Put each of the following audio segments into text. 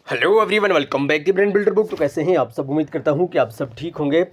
Hello everyone, welcome back the brain builder book. तो कैसे हैं आप सब? उम्मीद करता हूं कि आप सब ठीक होंगे।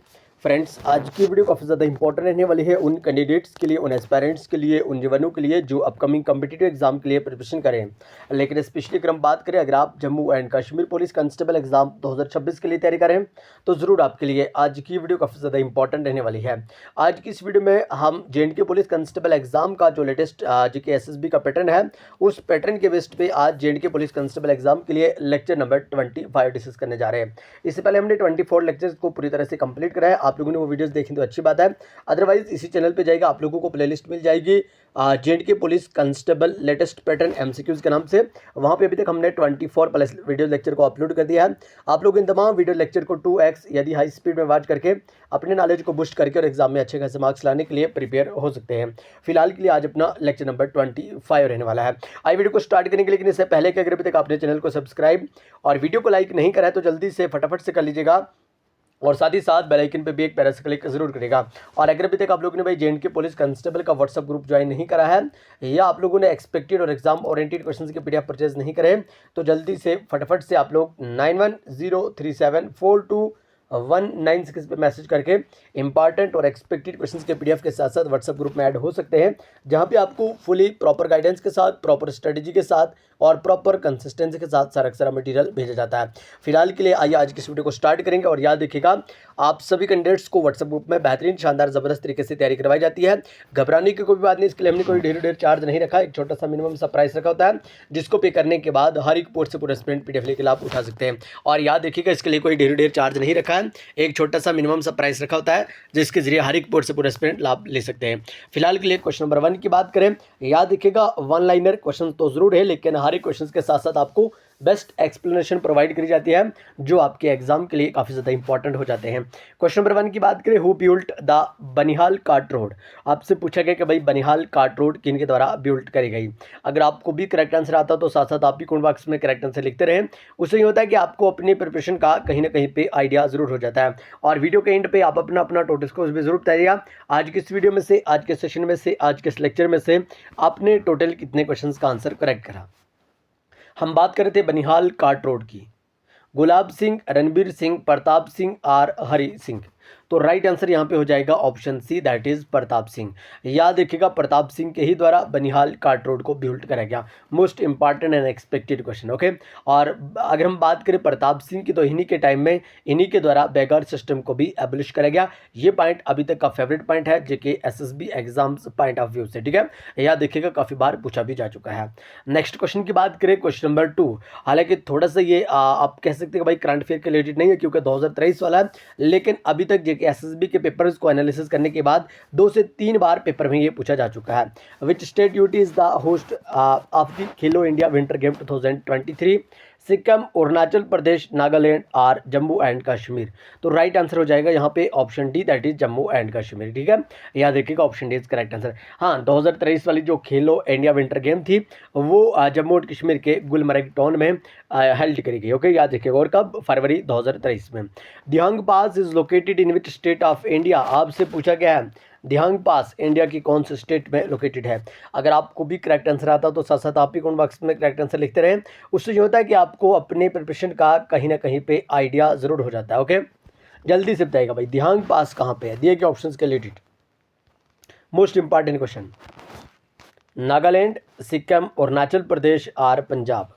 फ्रेंड्स, आज की वीडियो काफ़ी ज़्यादा इंपॉर्टेंट रहने वाली है उन कैंडिडेट्स के लिए, उन एस्पायरेंट्स के लिए, उन जवानों के लिए जो अपकमिंग कम्पिटिटिव एग्जाम के लिए प्रिपरेशन करें। लेकिन स्पेशली अगर हम बात करें, अगर आप Jammu and Kashmir police constable exam 2026 के लिए तैयारी करें तो ज़रूर आपके लिए आज की वीडियो काफ़ी ज़्यादा इंपॉर्टेंट रहने वाली है। आज की इस वीडियो में हम JNK पुलिस कांस्टेबल एग्जाम का जो लेटेस्ट JK SSB का पैटर्न है, उस पैटर्न के बेस्ट पे आज JNK पुलिस कांस्टेबल एग्जाम के लिए लेक्चर नंबर 25 डिस्कस करने जा रहे हैं। इससे पहले हमने 24 लेक्चर्स को पूरी तरह से कंप्लीट करा है। आप लोगों ने वो वीडियोस देखी तो अच्छी बात है, अदरवाइज इसी चैनल पे जाएगा, आप लोगों को प्लेलिस्ट मिल जाएगी JNK police constable latest pattern MCQs के नाम से। वहाँ पे अभी तक हमने 24 प्लस वीडियो लेक्चर को अपलोड कर दिया है। आप लोग इन तमाम वीडियो लेक्चर को 2x यदि हाई स्पीड में वॉच करके अपने नॉलेज को बूस्ट करके और एग्जाम में अच्छे खासे मार्क्स लाने के लिए प्रिपेयर हो सकते हैं। फिलहाल के लिए आज अपना लेक्चर नंबर 25 रहने वाला है। आई वीडियो को स्टार्ट करने के लिए, लेकिन इससे पहले कि अगर अभी तक आपने चैनल को सब्सक्राइब और वीडियो को लाइक नहीं करा है तो जल्दी से फटाफट से कर लीजिएगा, और साथ ही साथ बेल आइकन पे भी एक पैरा से क्लिक जरूर करेगा। और अगर अभी तक आप लोगों ने भाई JNK पुलिस कांस्टेबल का व्हाट्सअप ग्रुप ज्वाइन नहीं करा है, या आप लोगों ने एक्सपेक्टेड और एग्जाम ओरिएंटेड क्वेश्चंस के PDF परचेज नहीं करे, तो जल्दी से फटाफट से आप लोग 9103742196 पे मैसेज करके इंपॉर्टेंट और एक्सपेक्टेड क्वेश्चंस के PDF के साथ साथ व्हाट्सअप ग्रुप में ऐड हो सकते हैं, जहां पे आपको फुली प्रॉपर गाइडेंस के साथ, प्रॉपर स्ट्रेटेजी के साथ और प्रॉपर कंसिस्टेंसी के साथ सारा मटेरियल भेजा जाता है। फिलहाल के लिए आइए आज की इस वीडियो को स्टार्ट करेंगे। और याद रखिएगा, आप सभी कैंडिडेट्स को व्हाट्सएप ग्रुप में बेहतरीन, शानदार, जबरदस्त तरीके से तैयारी करवाई जाती है। घबराने की कोई बात नहीं, इसके लिए हमने कोई ढेर चार्ज नहीं रखा। एक छोटा सा मिनिमम सा प्राइस रखा होता है, जिसको पे करने के बाद हर एक पोर्ट से पूरा स्प्रिंट PDF लेकर आप उठा सकते हैं। और याद रखिएगा, इसके लिए कोई ढेर चार्ज नहीं रखा है, एक छोटा सा मिनिमम सा प्राइस रखा होता है, जिसके जरिए हर एक पोर्ट से पूरा स्प्रिंट लाभ ले सकते हैं। फिलहाल के लिए क्वेश्चन नंबर 1 की बात करें, याद रखिएगा वन लाइनर क्वेश्चन तो जरूर है, लेकिन हर एक क्वेश्चन के साथ साथ आपको बेस्ट एक्सप्लेनेशन प्रोवाइड करी जाती है, जो आपके एग्जाम के लिए काफ़ी ज़्यादा इंपॉर्टेंट हो जाते हैं। क्वेश्चन नंबर 1 की बात करें, who built the Banihal cart road. आपसे पूछा गया कि भाई बनिहाल कार्ट रोड किन के द्वारा बिल्ट करी गई। अगर आपको भी करेक्ट आंसर आता तो साथ साथ आप भी कमेंट बॉक्स में करेक्ट आंसर लिखते रहें। उससे ये होता है कि आपको अपनी प्रिपरेशन का कहीं ना कहीं पे आइडिया जरूर हो जाता है। और वीडियो के एंड पे आप अपना टोटल स्कोर भी जरूर बताइएगा, आज के इस वीडियो में से, आज के सेशन में से, आज के इस लेक्चर में से आपने टोटल कितने क्वेश्चन का आंसर करेक्ट करा। हम बात कर रहे थे बनिहाल कार्ट रोड की। गुलाब सिंह, रणबीर सिंह, प्रताप सिंह और हरि सिंह। तो राइट आंसर यहाँ पे हो जाएगा option C, that is Pratap Singh. याद रखिएगा, प्रताप सिंह के ही द्वारा बनिहाल कार्ट रोड को बिल्ड करा गया। Most important and expected question, okay. और अगर हम बात करें प्रताप सिंह की, तो इन्हीं के टाइम में इन्हीं के द्वारा बैगर सिस्टम को भी एबलिश करा गया। ये पॉइंट अभी तक का फेवरेट पॉइंट है JK SSB exams point of view से, ठीक है। याद रखिएगा, काफ़ी बार पूछा भी जा चुका है। नेक्स्ट क्वेश्चन की बात करें, क्वेश्चन नंबर 2। हालांकि थोड़ा सा ये आप कह सकते हैं भाई करंट अफेयर के रिलेटेड नहीं है, क्योंकि 2023 वाला है, लेकिन अभी तक JK SSB के पेपर्स को एनालिसिस करने के बाद 2 से 3 बार पेपर में ये पूछा जा चुका है। Which state UT is the host of the Khelo India winter game 2023? Sikkim, Arunachal Pradesh, Nagaland और जम्मू एंड कश्मीर। तो राइट आंसर हो जाएगा यहाँ पे option D, that is Jammu and Kashmir, ठीक है। याद रखिएगा, option D is correct answer. हाँ, 2023 वाली जो खेलो इंडिया विंटर गेम थी, वो जम्मू एंड कश्मीर के गुलमर्ग टाउन में हेल्ड करी गई, ओके। याद रखिएगा, और कब? फरवरी 2023 में। Dihang pass is located in which state of India? आपसे पूछा गया है दिहांग पास इंडिया की कौन से स्टेट में लोकेटेड है। अगर आपको भी करेक्ट आंसर आता तो साथ साथ आप भी कमेंट बॉक्स में करेक्ट आंसर लिखते रहें। उससे ये होता है कि आपको अपने प्रिपरेशन का कहीं ना कहीं पे आइडिया जरूर हो जाता है, ओके। जल्दी से बताइएगा भाई, दिहांग पास कहाँ पे है, दिए गए ऑप्शंस के related. Most important question, Nagaland, Sikkim, Arunachal Pradesh और पंजाब।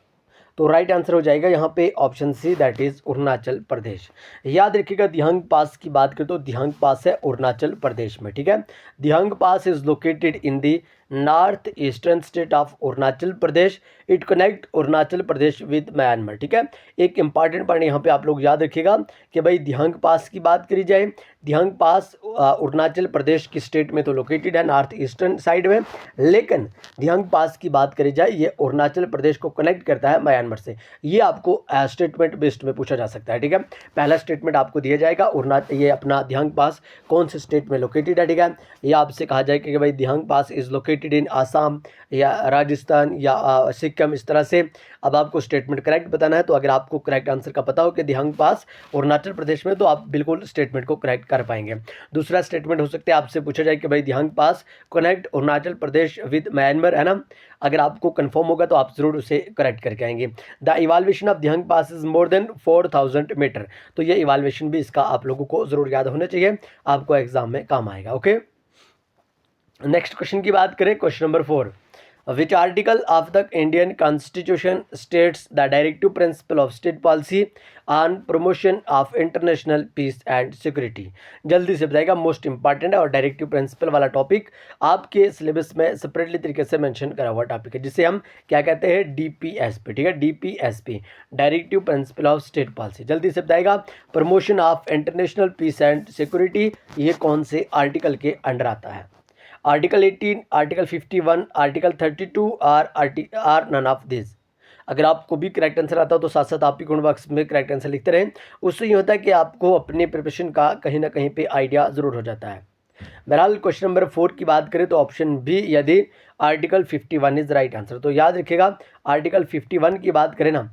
तो राइट आंसर हो जाएगा यहाँ पे option C, that is Arunachal Pradesh. याद रखिएगा, दिहांग पास की बात करें तो दिहांग पास है अरुणाचल प्रदेश में, ठीक है। Dihang pass is located in the north eastern state of Arunachal Pradesh. It connect Arunachal Pradesh with Myanmar, ठीक है। एक इंपॉर्टेंट पॉइंट यहाँ पे आप लोग याद रखिएगा कि भाई दिहांग पास की बात करी जाए, दिहांग पास अरुणाचल प्रदेश की स्टेट में तो लोकेटेड है, नॉर्थ ईस्टर्न साइड में, लेकिन दिहांग पास की बात करी जाए, ये अरुणाचल प्रदेश को कनेक्ट करता है म्यांमार से। ये आपको स्टेटमेंट बेस्ड में पूछा जा सकता है, ठीक है। पहला स्टेटमेंट आपको दिया जाएगा, ये अपना दिहांग पास कौन से स्टेट में लोकेटेड है, ठीक है। ये आपसे कहा जाएगा कि भाई Dihang pass is located located in Assam या राजस्थान या सिक्किम, इस तरह से अब आपको स्टेटमेंट करेक्ट बताना है। तो अगर आपको करेक्ट आंसर का पता हो कि दिहांग पास अरुणाचल प्रदेश में, तो आप बिल्कुल स्टेटमेंट को करेक्ट कर पाएंगे। दूसरा स्टेटमेंट हो सकता है आपसे पूछा जाए कि भाई Dihang pass connect Arunachal Pradesh with Myanmar, है ना। अगर आपको कंफर्म होगा तो आप जरूर उसे करेक्ट करके आएंगे। The elevation of Dihang pass is more than 4000 metre. तो ये इवाल्वेशन भी इसका आप लोगों को जरूर याद होना चाहिए, आपको एग्जाम में काम आएगा। ओके, नेक्स्ट क्वेश्चन की बात करें, question number 4, which article of the Indian constitution states the directive principle of state policy on promotion of international peace and security. जल्दी से बताएगा, मोस्ट इंपॉर्टेंट है और डायरेक्टिव प्रिंसिपल वाला टॉपिक आपके सिलेबस में सेपरेटली तरीके से मेंशन करा हुआ टॉपिक है, जिसे हम क्या कहते हैं, डीपीएसपी। ठीक है, DPSP, directive principle of state policy. जल्दी से बताएगा, promotion of international peace and security ये कौन से आर्टिकल के अंडर आता है? Article 18, article 51, article 32 are none of this. अगर आपको भी करेक्ट आंसर आता हो तो साथ साथ आप भी कमेंट बॉक्स में करेक्ट आंसर लिखते रहें। उससे ये होता है कि आपको अपने प्रिपरेशन का कहीं ना कहीं पे आइडिया ज़रूर हो जाता है। बहरहाल क्वेश्चन नंबर 4 की बात करें तो ऑप्शन बी यदि आर्टिकल 51 इज राइट आंसर। तो याद रखिएगा, आर्टिकल 51 की बात करें ना,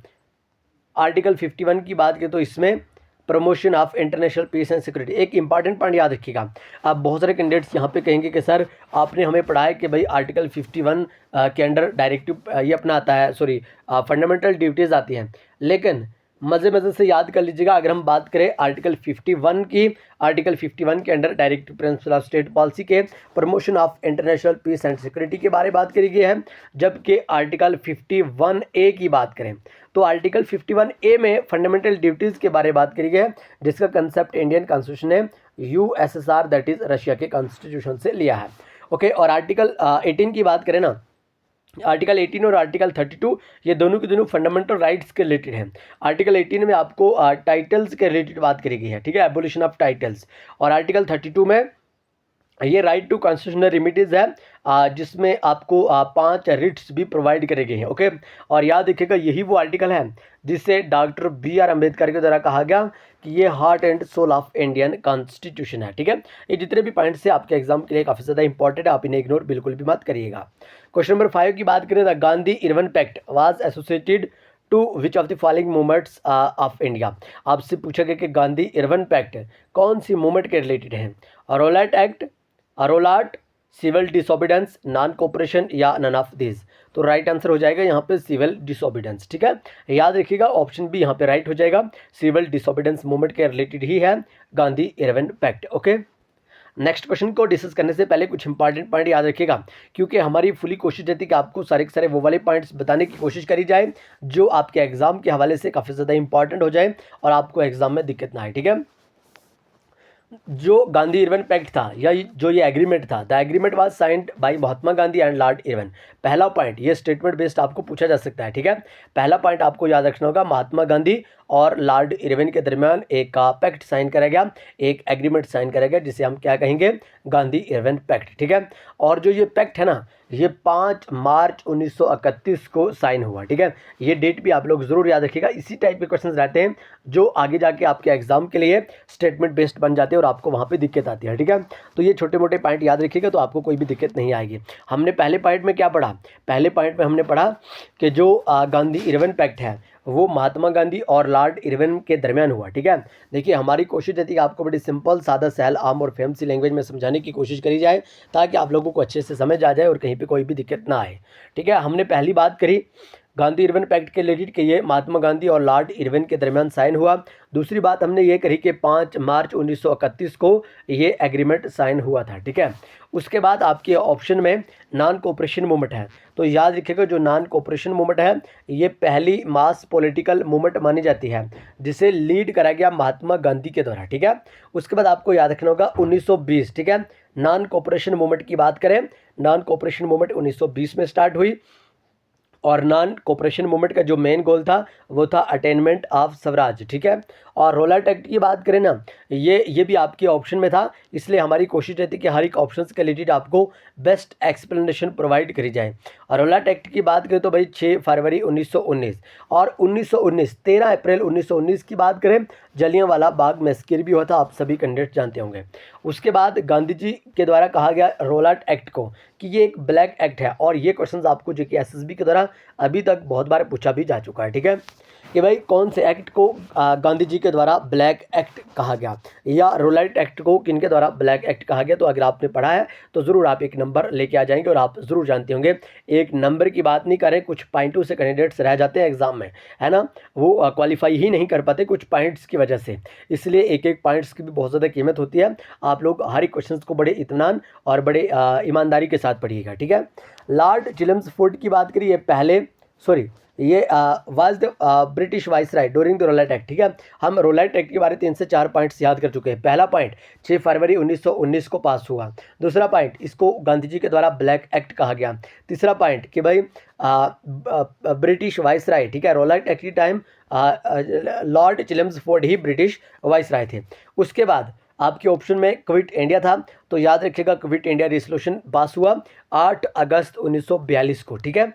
आर्टिकल 51 की बात करें तो इसमें promotion of international peace and security, एक इंपॉर्टेंट पॉइंट याद रखिएगा। आप बहुत सारे कैंडिडेट्स यहाँ पे कहेंगे कि सर आपने हमें पढ़ा है कि भाई आर्टिकल 51 के अंडर डायरेक्टिव ये अपना आता है, सॉरी फंडामेंटल ड्यूटीज़ आती हैं, लेकिन मज़े से याद कर लीजिएगा, अगर हम बात करें आर्टिकल 51 की, आर्टिकल 51 के under directive principle of state policy के promotion of international peace and security के बारे में बात करी गई है। जबकि आर्टिकल 51A की बात करें तो आर्टिकल 51A में फंडामेंटल ड्यूटीज़ के बारे में बात करी गई है, जिसका कंसेप्ट इंडियन कॉन्स्टिट्यूशन ने USSR दैट इज़ रशिया के कॉन्स्टिट्यूशन से लिया है। ओके, और आर्टिकल 18 की बात करें ना, आर्टिकल 18 और आर्टिकल 32 ये दोनों के दोनों फंडामेंटल राइट्स के रिलेटेड हैं। आर्टिकल 18 में आपको टाइटल्स के रिलेटेड बात करी गई है, ठीक है, एबोलिशन ऑफ टाइटल्स, और आर्टिकल 32 में ये राइट टू कॉन्स्टिट्यूशनल रेमिडीज़ है, जिसमें आपको 5 रिट्स भी प्रोवाइड करे गए हैं। ओके, और याद रखिएगा यही वो आर्टिकल है जिसे डॉक्टर BR अम्बेडकर के द्वारा कहा गया कि ये heart and soul of Indian constitution है। ठीक है, ये जितने भी पॉइंट्स हैं आपके एग्जाम के लिए काफ़ी ज़्यादा इंपॉर्टेंट है, आप इन्हें इग्नोर बिल्कुल भी मत करिएगा। क्वेश्चन नंबर 5 की बात करें, the Gandhi Irwin pact was associated to which of the following movements of India. आपसे पूछा गया कि गांधी इरविन पैक्ट कौन सी मूवमेंट के रिलेटेड है? रोलैट एक्ट, अरोलाट, सिविल डिसोबीडेंस, नॉन कोऑपरेशन या नन ऑफ दिस। तो राइट आंसर हो जाएगा यहाँ पे सिविल डिसोबीडेंस। ठीक है, याद रखिएगा ऑप्शन बी यहाँ पे राइट हो जाएगा, सिविल डिसोबीडेंस मूवमेंट के रिलेटेड ही है Gandhi Irwin pact. Okay, next question को डिस्कस करने से पहले कुछ इंपॉर्टेंट पॉइंट याद रखिएगा, क्योंकि हमारी फुली कोशिश रहती है कि आपको सारे के सारे वो वाले पॉइंट्स बताने की कोशिश करी जाए जो आपके एग्जाम के हवाले से काफ़ी ज़्यादा इंपॉर्टेंट हो जाए और आपको एग्जाम में दिक्कत ना आए। ठीक है, जो गांधी इरविन पैक्ट था या जो ये एग्रीमेंट था, the agreement was signed by Mahatma Gandhi and Lord Irwin. पहला पॉइंट, ये स्टेटमेंट बेस्ड आपको पूछा जा सकता है। ठीक है, पहला पॉइंट आपको याद रखना होगा, महात्मा गांधी और लॉर्ड इरविन के दरमियान एक पैक्ट साइन करा गया, एक एग्रीमेंट साइन करा गया, जिसे हम क्या कहेंगे, गांधी इरविन पैक्ट। ठीक है, और जो ये पैक्ट है ना, ये 5 मार्च 1931 को साइन हुआ। ठीक है, ये डेट भी आप लोग जरूर याद रखिएगा। इसी टाइप के क्वेश्चंस रहते हैं जो आगे जाके आपके एग्जाम के लिए स्टेटमेंट बेस्ड बन जाते हैं और आपको वहाँ पे दिक्कत आती है। ठीक है, तो ये छोटे मोटे पॉइंट याद रखिएगा तो आपको कोई भी दिक्कत नहीं आएगी। हमने पहले पॉइंट में क्या पढ़ा? पहले पॉइंट में हमने पढ़ा कि जो गांधी इरविन पैक्ट है वो महात्मा गांधी और लॉर्ड इरविन के दरमियान हुआ। ठीक है, देखिए हमारी कोशिश रहती है कि आपको बड़ी सिंपल, सादा, सहल, आम और फेम सी लैंग्वेज में समझाने की कोशिश करी जाए ताकि आप लोगों को अच्छे से समझ आ जाए और कहीं पे कोई भी दिक्कत ना आए। ठीक है, हमने पहली बात करी गांधी इरविन पैक्ट के रिलेटेड कि ये महात्मा गांधी और लॉर्ड इरविन के दरमियान साइन हुआ। दूसरी बात हमने ये करी कि 5 मार्च 1931 को ये एग्रीमेंट साइन हुआ था। ठीक है, उसके बाद आपके ऑप्शन में नॉन कोऑपरेशन मूवमेंट है, तो याद रखिएगा जो नॉन कोऑपरेशन मूवमेंट है ये पहली मास पॉलिटिकल मूवमेंट मानी जाती है जिसे लीड करा गया महात्मा गांधी के द्वारा। ठीक है, उसके बाद आपको याद रखना होगा 1920। ठीक है, नॉन कोऑपरेशन मूवमेंट की बात करें, नॉन कोऑपरेशन मूवमेंट 1920 में स्टार्ट हुई और नॉन कोऑपरेशन मूवमेंट का जो मेन गोल था वो था अटेनमेंट ऑफ स्वराज। ठीक है, और रोलैट एक्ट की बात करें ना, ये भी आपके ऑप्शन में था, इसलिए हमारी कोशिश रहती है कि हर एक ऑप्शन के रिलेटेड आपको बेस्ट एक्सप्लेनेशन प्रोवाइड करी जाए। और रोलैट एक्ट की बात करें तो भाई 6 फरवरी 1919 और 1919 13 अप्रैल 1919 की बात करें, जलियांवाला बाग मैस्कर भी हुआ था, आप सभी कैंडिडेट जानते होंगे। उसके बाद गांधी जी के द्वारा कहा गया रोलैट एक्ट को कि ये एक ब्लैक एक्ट है, और ये क्वेश्चंस आपको जो कि एसएसबी के द्वारा अभी तक बहुत बार पूछा भी जा चुका है, ठीक है, कि भाई कौन से एक्ट को गांधी जी के द्वारा ब्लैक एक्ट कहा गया, या रोलाइट एक्ट को किनके द्वारा ब्लैक एक्ट कहा गया। तो अगर आपने पढ़ा है तो ज़रूर आप एक नंबर लेके आ जाएंगे, और आप ज़रूर जानते होंगे, एक नंबर की बात नहीं करें, कुछ पॉइंटों से कैंडिडेट्स रह जाते हैं एग्जाम में, है ना, वो क्वालिफाई ही नहीं कर पाते कुछ पॉइंट्स की वजह से, इसलिए एक एक पॉइंट्स की भी बहुत ज़्यादा कीमत होती है। आप लोग हर एक क्वेश्चन को बड़े इत्मीनान और बड़े ईमानदारी के साथ पढ़िएगा, ठीक है। लॉर्ड चिलम्सफोर्ड की बात करिए, पहले सॉरी ये was the British viceroy during the Rowlatt act, ठीक है। हम रोलाइट एक्ट के बारे में 3 से 4 पॉइंट्स याद कर चुके हैं। पहला पॉइंट 6 फरवरी 1919 को पास हुआ। दूसरा पॉइंट, इसको गांधी जी के द्वारा ब्लैक एक्ट कहा गया। तीसरा पॉइंट कि भाई ब्रिटिश वाइसराय, ठीक है, रोलाइट एक्ट के टाइम लॉर्ड चिलम्सफोर्ड ही ब्रिटिश वाइसराय थे। उसके बाद आपके ऑप्शन में क्विट इंडिया था, तो याद रखिएगा क्विट इंडिया रेजोल्यूशन पास हुआ 8 अगस्त 1942 को, ठीक है।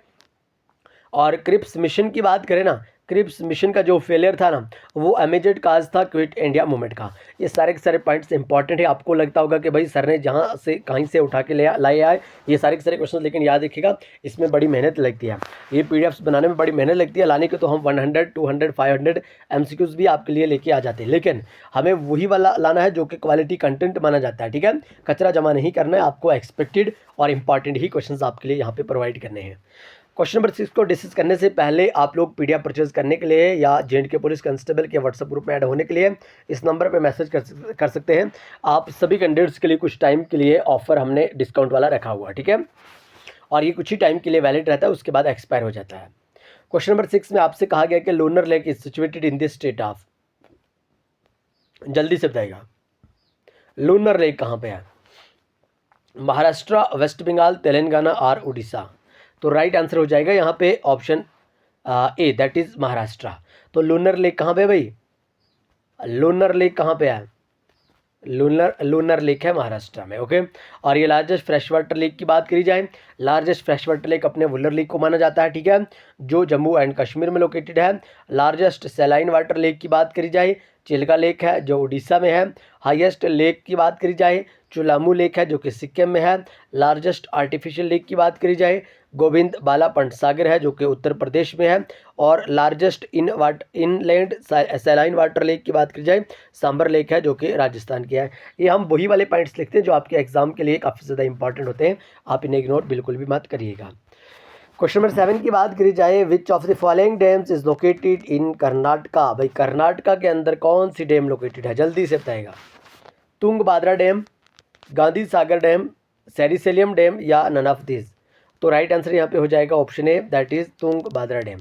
और क्रिप्स मिशन की बात करें ना, क्रिप्स मिशन का जो फेलियर था ना, वो इमीडिएट काज था क्विट इंडिया मूवमेंट का। ये सारे के सारे पॉइंट्स इंपॉर्टेंट है। आपको लगता होगा कि भाई सर ने जहाँ से कहीं से उठा के लाए आए ये सारे के सारे क्वेश्चन, लेकिन याद रखिएगा इसमें बड़ी मेहनत लगती है, ये पीडीएफ्स बनाने में बड़ी मेहनत लगती है। लाने के तो हम 100, 200, 500 एमसीक्यूज भी आपके लिए लेके आ जाते हैं, लेकिन हमें वही वाला लाना है जो कि क्वालिटी कंटेंट माना जाता है, ठीक है। कचरा जमा नहीं करना है, आपको एक्सपेक्टेड और इंपॉर्टेंट ही क्वेश्चन आपके लिए यहाँ पे प्रोवाइड करने हैं। क्वेश्चन नंबर 6 को डिस्कस करने से पहले आप लोग पीडीएफ परचेज करने के लिए या जेएंडके पुलिस कांस्टेबल के व्हाट्सएप ग्रुप में ऐड होने के लिए इस नंबर पे मैसेज कर सकते हैं। आप सभी कैंडिडेट्स के लिए कुछ टाइम के लिए ऑफर हमने डिस्काउंट वाला रखा हुआ, ठीक है, और ये कुछ ही टाइम के लिए वैलिड रहता है, उसके बाद एक्सपायर हो जाता है। क्वेश्चन नंबर 6 में आपसे कहा गया कि lunar lake is situated in this state of, जल्दी से बताइएगा लूनर लेक कहाँ पे है, महाराष्ट्र, वेस्ट बंगाल, तेलंगाना और उड़ीसा। तो राइट आंसर हो जाएगा यहाँ पे option A, that is Maharashtra. तो लूनर लेक कहाँ पे है भाई, लूनर लेक कहाँ पे है, लूनर लेक है महाराष्ट्र में, ओके। और ये लार्जेस्ट फ्रेश वाटर लेक की बात करी जाए, लार्जेस्ट फ्रेश वाटर लेक अपने वुलर लेक को माना जाता है, ठीक है, जो जम्मू एंड कश्मीर में लोकेटेड है। लार्जेस्ट सैलाइन वाटर लेक की बात करी जाए, चिल्का लेक है जो उड़ीसा में है। हाईएस्ट लेक की बात करी जाए, चुलामू लेक है जो कि सिक्किम में है। लार्जेस्ट आर्टिफिशियल लेक की बात करी जाए, गोविंद बाला पंटसागर है जो कि उत्तर प्रदेश में है। और largest inland saline water lake की बात की जाए, सांबर लेक है जो कि राजस्थान की है। ये हम वही वाले पॉइंट्स लिखते हैं जो आपके एग्जाम के लिए काफ़ी ज़्यादा इंपॉर्टेंट होते हैं, आप इन्हें इग्नोर बिल्कुल भी मत करिएगा। क्वेश्चन नंबर 7 की बात करी जाए, विच of the following dams is located इन कर्नाटका। भाई कर्नाटका के अंदर कौन सी डैम लोकेटेड है, जल्दी से बताएगा। Tungabhadra dam, Gandhi Sagar dam, सेरिसेलियम dam या नन ऑफ दिस। तो राइट आंसर यहाँ पे हो जाएगा option A, that is Tungabhadra dam.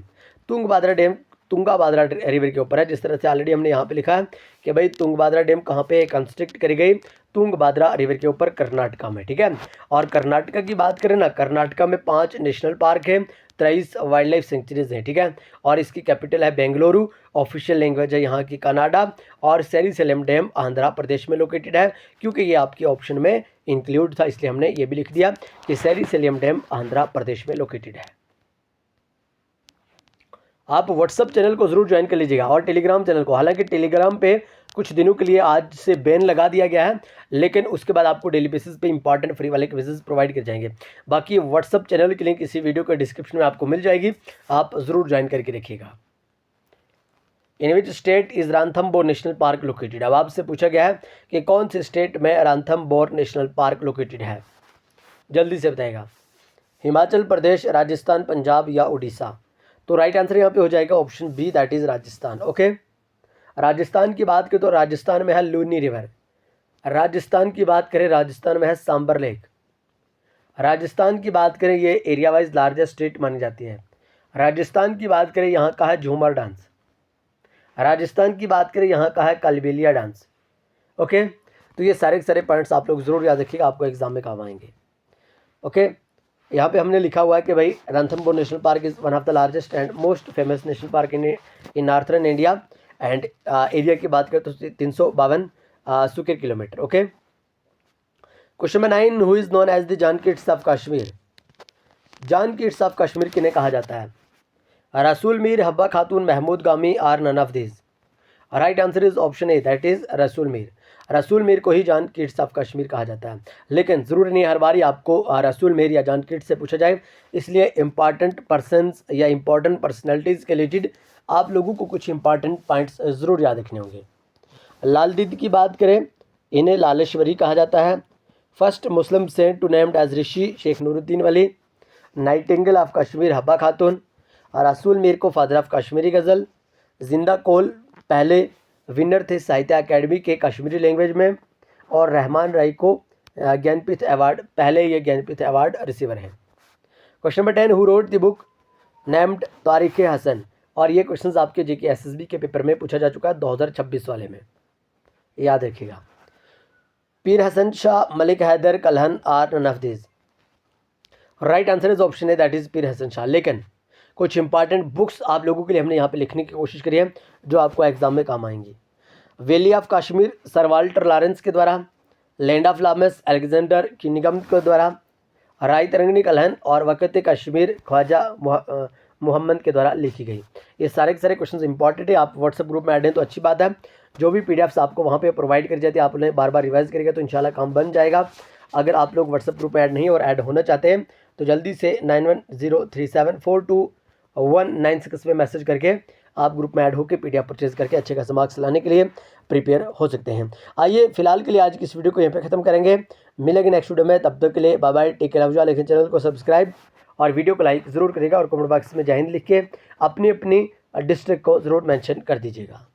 Tungabhadra dam Tungabhadra river के ऊपर है, जिस तरह से ऑलरेडी हमने यहाँ पे लिखा है कि भाई तुंगभद्रा डैम कहाँ पे कंस्ट्रक्ट करी गई, तुंगभद्रा रिवर के ऊपर कर्नाटका में, ठीक है। और कर्नाटका की बात करें ना, कर्नाटका में 5 नेशनल पार्क है, 23 वाइल्ड लाइफ सेंचुरीज हैं, ठीक है। और इसकी कैपिटल है बेंगलुरु, ऑफिशियल लैंग्वेज है यहाँ की कनाडा। और सेरिसेलम डैम आंध्र प्रदेश में लोकेटेड है, क्योंकि ये आपके ऑप्शन में इंक्लूड था इसलिए हमने ये भी लिख दिया कि सेरिसेलम डैम आंध्र प्रदेश में लोकेटेड है। आप व्हाट्सअप चैनल को जरूर ज्वाइन कर लीजिएगा और टेलीग्राम चैनल को, हालांकि टेलीग्राम पे कुछ दिनों के लिए आज से बैन लगा दिया गया है, लेकिन उसके बाद आपको डेली बेसिस पे इंपॉर्टेंट फ्री वाले क्विजेस प्रोवाइड कर जाएंगे। बाकी व्हाट्सअप चैनल की लिंक इसी वीडियो के डिस्क्रिप्शन में आपको मिल जाएगी, आप ज़रूर ज्वाइन करके रखिएगा। In which state is Ranthambore national park located. अब आपसे पूछा गया है कि कौन से स्टेट में रांथमबोर नेशनल पार्क लोकेटेड है, जल्दी से बताएगा। हिमाचल प्रदेश, राजस्थान, पंजाब या उड़ीसा। तो राइट आंसर यहाँ पे हो जाएगा option B, that is Rajasthan, okay. Rajasthan की बात करें तो राजस्थान में है लूनी रिवर। राजस्थान की बात करें, राजस्थान में है सांबर लेक। राजस्थान की बात करें, ये एरिया वाइज लार्जेस्ट स्टेट मानी जाती है। राजस्थान की बात करें, यहाँ का है झूमर डांस। राजस्थान की बात करें, यहाँ का है कालबेलिया डांस, ओके। तो ये सारे के सारे पॉइंट्स आप लोग जरूर याद रखिएगा, आपको एग्जाम में काम आएंगे, ओके। यहाँ पे हमने लिखा हुआ है कि भाई Ranthambore national park is one of the largest and most famous national park in northern India and area की बात करें तो 352 square kilometre, okay. Question number 9, who is known as the John Keats of Kashmir. John Keats of Kashmir किन्हें कहा जाता है, रसूल मीर, हब्बा खातून, महमूद गामी और none of this. Right answer is option A, that is Rasul Mir. रसूल मीर को ही जान किड्स ऑफ कश्मीर कहा जाता है, लेकिन ज़रूरी नहीं हर बार ही आपको रसूल मीर या जान किड्स से पूछा जाए, इसलिए इंपॉर्टेंट पर्सनस या इंपॉर्टेंट पर्सनैलिटीज़ के रिलेटेड आप लोगों को कुछ इंपॉर्टेंट पॉइंट्स ज़रूर याद रखने होंगे। लाल दीद की बात करें, इन्हें लालेश्वरी कहा जाता है। First Muslim saint to named as Rishi Sheikh Nooruddin Wali. Nightingale of Kashmir Habba Khatoon. Rasul Mir को फादर ऑफ कश्मीरी गज़ल। जिंदा कोल पहले विनर थे साहित्य अकेडमी के कश्मीरी लैंग्वेज में। और रहमान राय को ज्ञानपीठ अवार्ड, पहले ये ज्ञानपीठ अवार्ड रिसीवर हैं। Question number 10, who wrote the book named Tariq Hasan. और ये क्वेश्चंस आपके जेके एसएसबी के पेपर में पूछा जा चुका है 2026 वाले में, याद रखिएगा। Pir Hasan Shah, Malik Haidar, Kalhan are none of this. Right answer is option है, दैट इज पीर हसन शाह। लेकिन कुछ इंपॉर्टेंट बुक्स आप लोगों के लिए हमने यहाँ पे लिखने की कोशिश करी है जो आपको एग्जाम में काम आएंगी। Valley of Kashmir sir Walter Lawrence के द्वारा। लैंड ऑफ लामस अलेक्जेंडर किनिगम के द्वारा। राय तरंगनी कलहन और वक़्त कश्मीर ख्वाजा मोहम्मद के द्वारा लिखी गई। ये सारे के सारे क्वेश्चंस इंपॉर्टेंट है। आप व्हाट्सएप ग्रुप में ऐड हैं तो अच्छी बात है। जो भी पीडीएफ्स आपको वहाँ पे प्रोवाइड करी जाती है आप उन्हें बार बार रिवाइज करेगा तो इंशाल्लाह काम बन जाएगा। अगर आप लोग व्हाट्सएप ग्रुप में ऐड नहीं और ऐड होना चाहते हैं तो जल्दी से 9103742196 पे मैसेज करके आप ग्रुप में ऐड होकर पीडीएफ परचेज करके अच्छे खासे मार्क्स लाने के लिए प्रिपेयर हो सकते हैं। आइए फिलहाल के लिए आज की इस वीडियो को यहाँ पे खत्म करेंगे। मिलेंगे नेक्स्ट वीडियो में, तब तक के लिए बाय बाय, टेक केयर। लेकिन चैनल को सब्सक्राइब और वीडियो को लाइक ज़रूर करिएगा और कमेंट बॉक्स में जय हिंद लिख के अपनी अपनी डिस्ट्रिक्ट को ज़रूर मेंशन कर दीजिएगा।